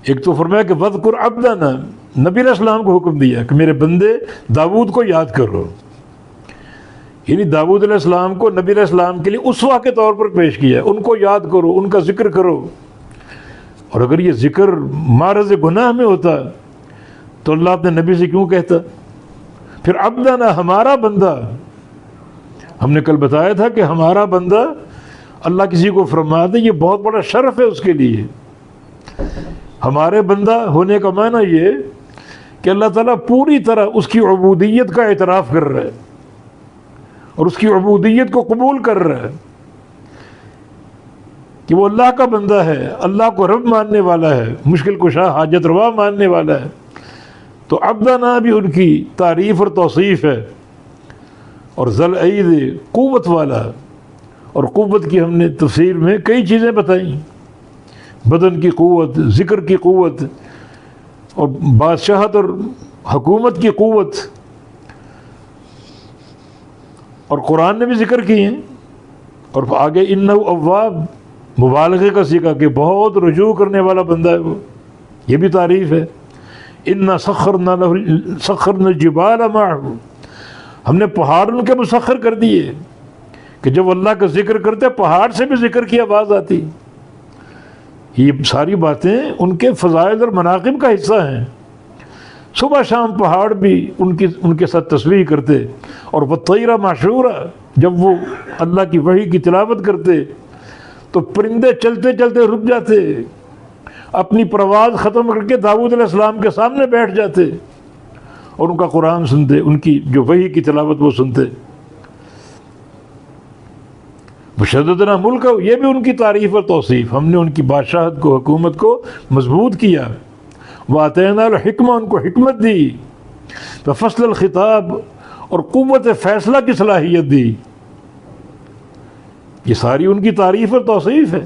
ایک تو فرمایا کہ وذکر عبدنا، نبی علیہ السلام کو حکم دیا کہ میرے بندے داؤد کو یاد کرو، یعنی داؤد علیہ السلام کو نبی علیہ السلام کے لیے اسوہ کے طور پر پیش کیا، ان کو یاد کرو، ان کا ذکر کرو۔ اور اگر یہ ذکر معرض گناہ میں ہوتا تو اللہ اپنے نبی سے کیوں کہتا؟ پھر عبدنا، ہمارا بندہ، ہم نے کل بتایا تھا کہ ہمارا بندہ اللہ کسی کو فرما دے یہ بہت بڑا شرف ہے اس کے لیے۔ ہمارے بندہ ہونے کا معنی یہ کہ اللہ تعالیٰ پوری طرح اس کی عبودیت کا اعتراف کر رہا ہے اور اس کی عبودیت کو قبول کر رہا ہے کہ وہ اللہ کا بندہ ہے، اللہ کو رب ماننے والا ہے، مشکل کشا حاجت روا ماننے والا ہے۔ تو عبدنا بھی ان کی تعریف اور توصیف ہے، اور ذل عید قوت والا، اور قوت کی ہم نے تفسیر میں کئی چیزیں بتائیں، بدن کی قوت، ذکر کی قوت، اور بادشاہت اور حکومت کی قوت، اور قرآن نے بھی ذکر کی ہیں۔ اور آگے انہ اواب، مبالغے کا سیکھا کہ بہت رجوع کرنے والا بندہ ہے وہ، یہ بھی تعریف ہے۔ انا سخرنا الجبال معه، ہم نے پہاڑ ان کے مسخر کر دیے کہ جب اللہ کا ذکر کرتے پہاڑ سے بھی ذکر کی آواز آتی۔ یہ ساری باتیں ان کے فضائل اور مناقب کا حصہ ہیں۔ صبح شام پہاڑ بھی ان کے ساتھ تسبیح کرتے، اور والطیر معشورا، جب وہ اللہ کی وحی کی تلاوت کرتے تو پرندے چلتے چلتے رک جاتے، اپنی پرواز ختم کر کے داؤد علیہ السلام کے سامنے بیٹھ جاتے اور ان کا قرآن سنتے، ان کی جو وحی کی تلاوت وہ سنتے۔ وشددنا ملک، یہ بھی ان کی تعریف اور توصیف، ہم نے ان کی بادشاہت کو، حکومت کو مضبوط کیا۔ وآتینا الحکمہ، ان کو حکمت دی، وفصل الخطاب، اور قوت فیصلہ کی صلاحیت دی۔ یہ ساری ان کی تعریف اور توصیف ہے۔